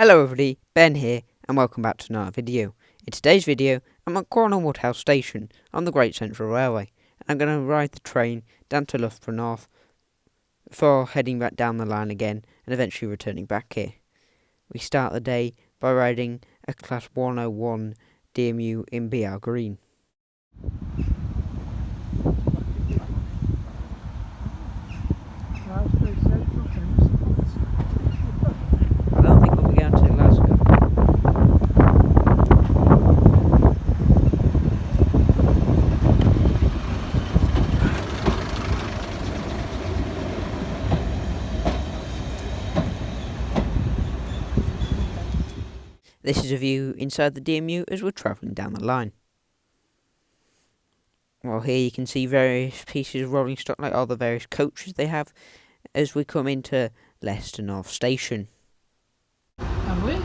Hello everybody, Ben here, and welcome back to another video. In today's video, I'm at Cornwall Woodhouse Station on the Great Central Railway, and I'm going to ride the train down to Loughborough North before heading back down the line again and eventually returning back here. We start the day by riding a Class 101 DMU in BR Green. I don't think we'll be going to Glasgow. This is a view inside the DMU as we're travelling down the line. Well, here you can see various pieces of rolling stock, like all the various coaches they have, as we come into Leicester North Station. Have we? Oh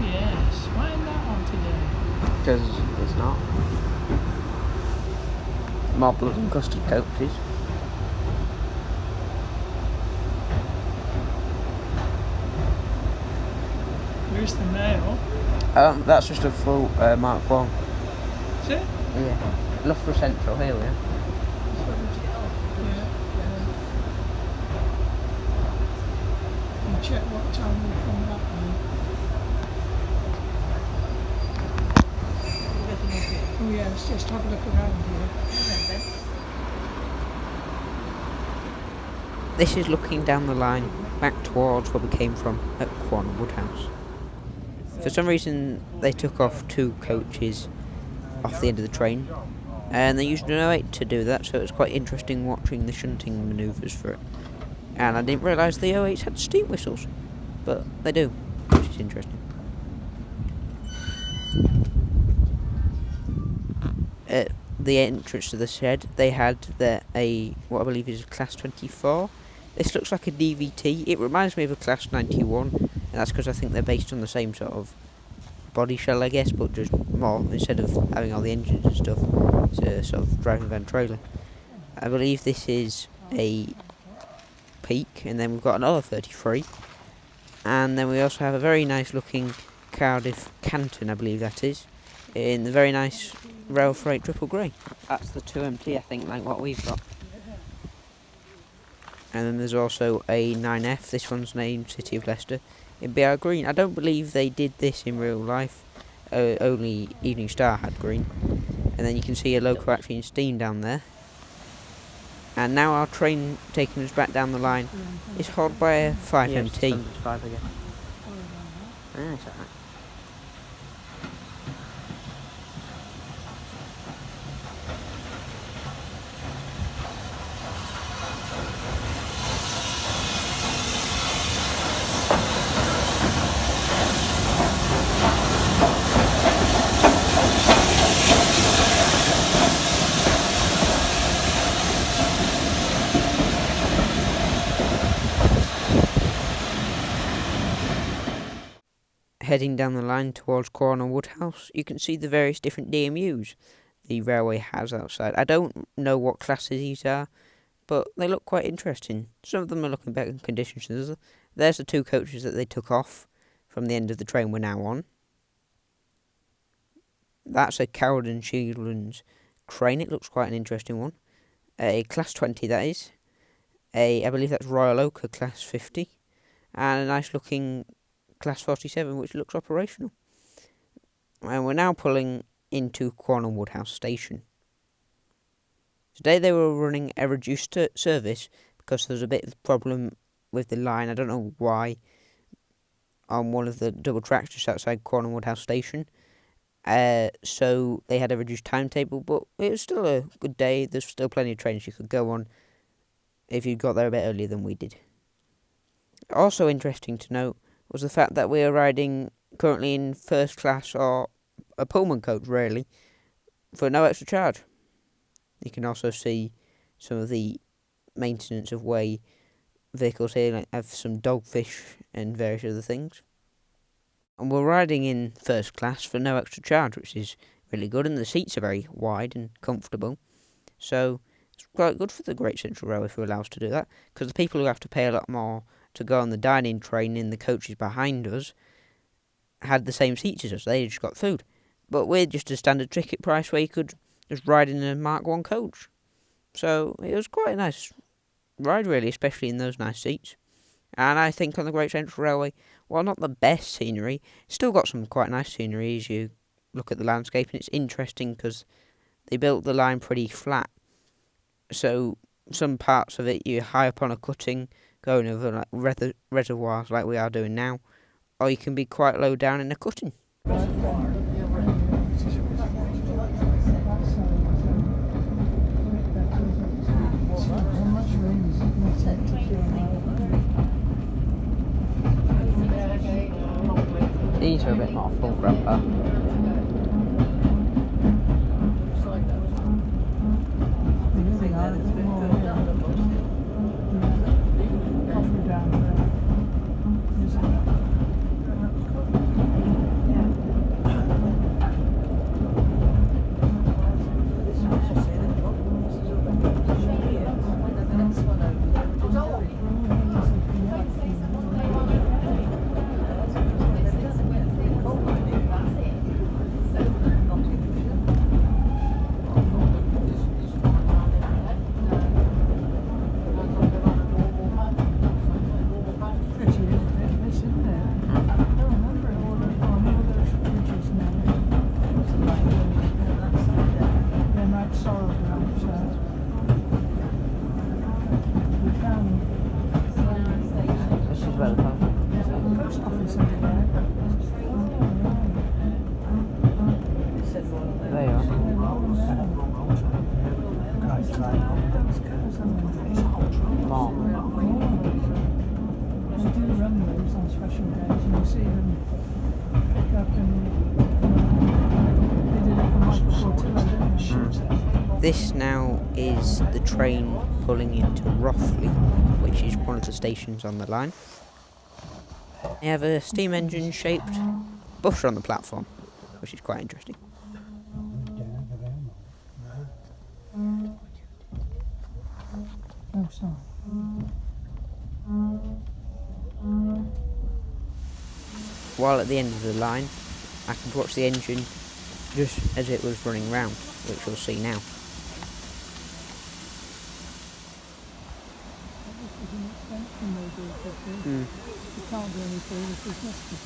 yes. Why isn't that on today? Because it's not. More blood and custard coaches. Where's the mail? That's just a full Mark 1. Is it? Yeah. Loughborough Central, here we are. Yeah. And check what time we come back then. Oh yes, just have a look around here. This is looking down the line back towards where we came from at Cornwall Woodhouse. For some reason they took off 2 coaches off the end of the train, and they used an 08 to do that, so it was quite interesting watching the shunting manoeuvres for it. And I didn't realise the 08s had steam whistles, but they do, which is interesting. At the entrance to the shed, they had what I believe is a Class 24. This looks like a DVT. It reminds me of a Class 91, and that's because I think they're based on the same sort of body shell, I guess, but just more, instead of having all the engines and stuff, it's a sort of driving van trailer. I believe this is a Peak, and then we've got another 33, and then we also have a very nice looking Cardiff Canton, I believe that is, in the very nice Rail Freight triple grey. That's the 2MT, I think, like what we've got. And then there's also a 9F, this one's named City of Leicester, in BR Green. I don't believe they did this in real life, only Evening Star had green. And then you can see a loco actually in steam down there. And now our train taking us back down the line is hauled by a 5MT. Yes, 5 again. It's alright. Heading down the line towards Cornwall Woodhouse, you can see the various different DMUs the railway has outside. I don't know what classes these are, but they look quite interesting. Some of them are looking better in condition than others. There's the 2 coaches that they took off from the end of the train we're now on. That's a Cowden Shieldlands crane. It looks quite an interesting one. A Class 20, that is. I believe that's Royal Oak, a Class 50. And a nice looking Class 47, which looks operational. And we're now pulling into Cornwall Woodhouse Station. Today they were running a reduced service because there was a bit of a problem with the line. I don't know why. On one of the double tracks just outside Cornwall Woodhouse Station. So they had a reduced timetable, but it was still a good day. There's still plenty of trains you could go on if you got there a bit earlier than we did. Also interesting to note was the fact that we are riding currently in first class, or a Pullman coach really, for no extra charge. You can also see some of the maintenance of way vehicles here, like have some dogfish and various other things. And we're riding in first class for no extra charge, which is really good, and the seats are very wide and comfortable. So it's quite good for the Great Central Railway if we allow us to do that, because the people who have to pay a lot more to go on the dining train in the coaches behind us had the same seats as us. They just got food. But we're just a standard ticket price where you could just ride in a Mark 1 coach. So it was quite a nice ride, really, especially in those nice seats. And I think on the Great Central Railway, while not the best scenery, still got some quite nice scenery as you look at the landscape. And it's interesting because they built the line pretty flat. So some parts of it you're high up on a cutting, going over like reservoirs like we are doing now, or you can be quite low down in a cutting. These are a bit more full, Grandpa. This now is the train pulling into Rothley, which is one of the stations on the line. They have a steam engine shaped bus on the platform, which is quite interesting. While at the end of the line, I could watch the engine just as it was running round, which we'll see now. You can't do any further if there's nothing.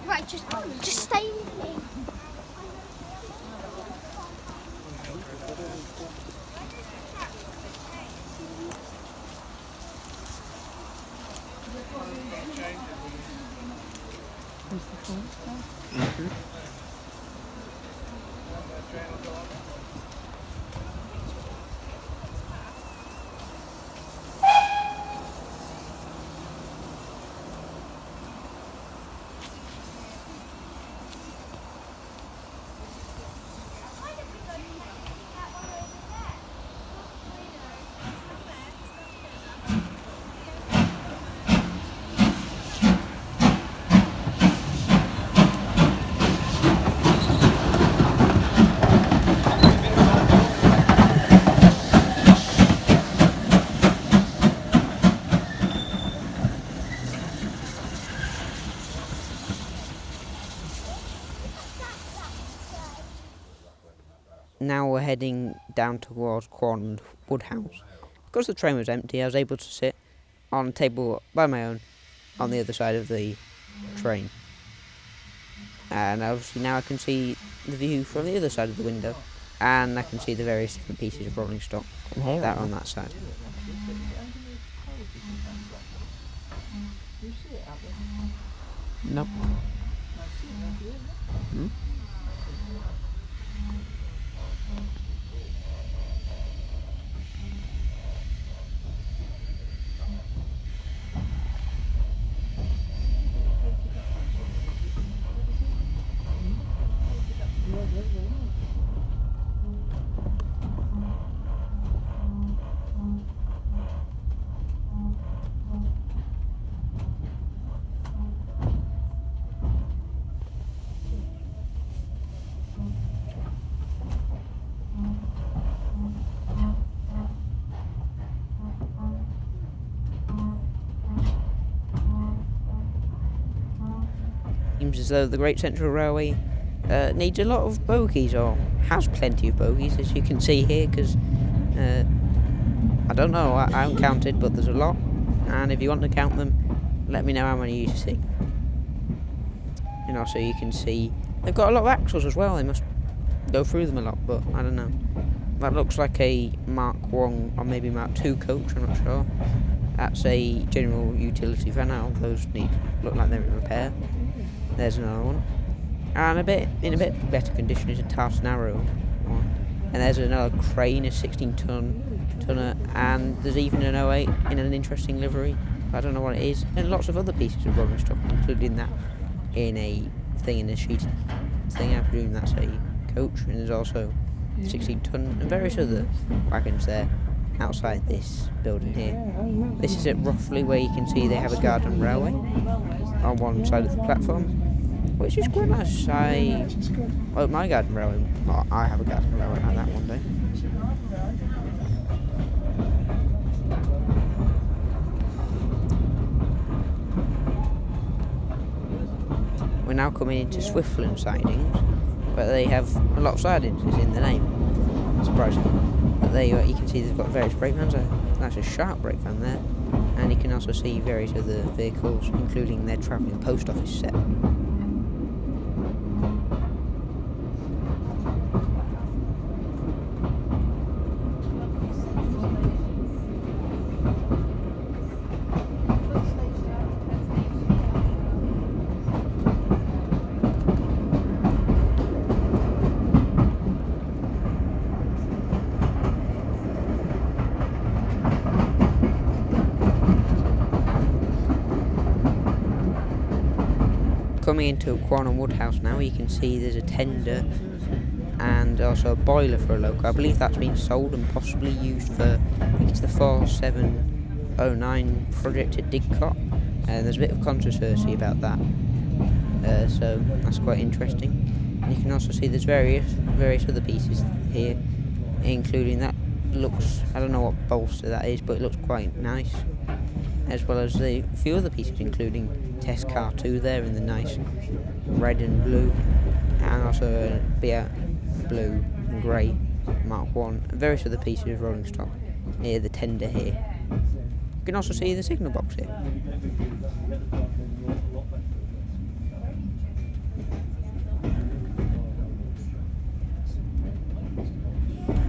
Right, just stay with me. Now we're heading down towards Quorn Woodhouse. Because the train was empty, I was able to sit on a table by my own on the other side of the train. And obviously now I can see the view from the other side of the window, and I can see the various different pieces of rolling stock that are on that side. Nope. seems as though the Great Central Railway needs a lot of bogies, or has plenty of bogies, as you can see here, because I don't know, I haven't counted, but there's a lot, and if you want to count them, let me know how many you see. And also you can see they've got a lot of axles as well. They must go through them a lot, but I don't know. That looks like a Mark 1 or maybe Mark 2 coach, I'm not sure. That's a general utility van. Now those look like they're in repair. There's another one. And in a bit better condition is a Tartan Arrow one. And there's another crane, a 16-tonner, and there's even an 08 in an interesting livery. I don't know what it is. And lots of other pieces of rolling stock, including that in a thing in a sheet thing. I presume that's a coach, and there's also 16-ton and various other wagons there outside this building here. This is it roughly where you can see they have a garden railway on one side of the platform, which is quite nice. My garden railway, I have a garden railway like that one day. We're now coming into Swiftland sidings, but they have a lot of sidings, as in the name. Surprising. But there you can see they've got various brake vans. That's a Sharp brake van there. And you can also see various other vehicles, including their travelling post office set. Coming into Quornham Woodhouse now, you can see there's a tender and also a boiler for a loco. I believe that's been sold and possibly used for, I think it's the 4709 project at Didcot, and there's a bit of controversy about that, so that's quite interesting. And you can also see there's various other pieces here, including that looks, I don't know what bolster that is, but it looks quite nice, as well as a few other pieces, including Test Car 2 there in the nice red and blue, and also a Beat blue and grey Mark 1, and various other pieces of rolling stock near the tender here. You can also see the signal box here.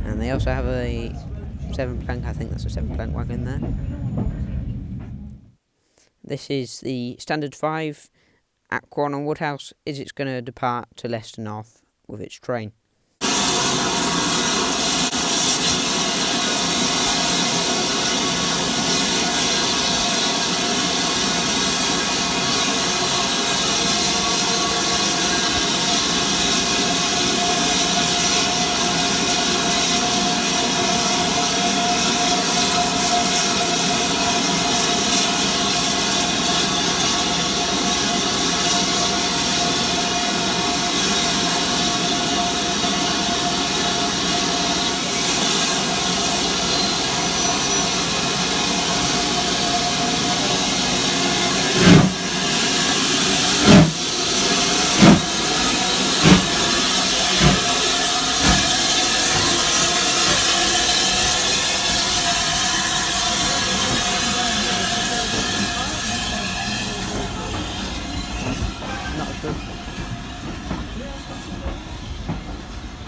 And they also have a 7-plank, I think that's a 7-plank wagon there. This is the Standard 5 at Quornham Woodhouse, as it's going to depart to Leicester North with its train.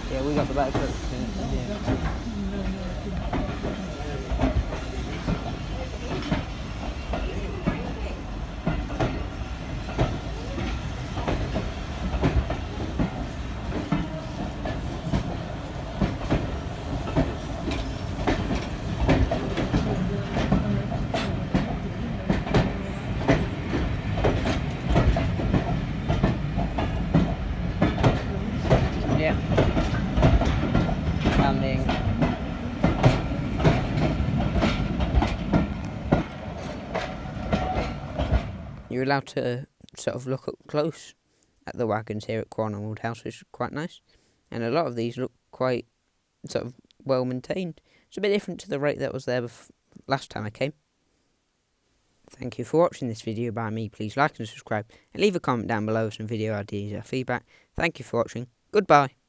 Yeah, we got the back coach. You're allowed to sort of look up close at the wagons here at Quornham Woodhouse, which is quite nice. And a lot of these look quite sort of well maintained. It's a bit different to the rate that was there last time I came. Thank you for watching this video by me. Please like and subscribe and leave a comment down below with some video ideas or feedback. Thank you for watching. Goodbye.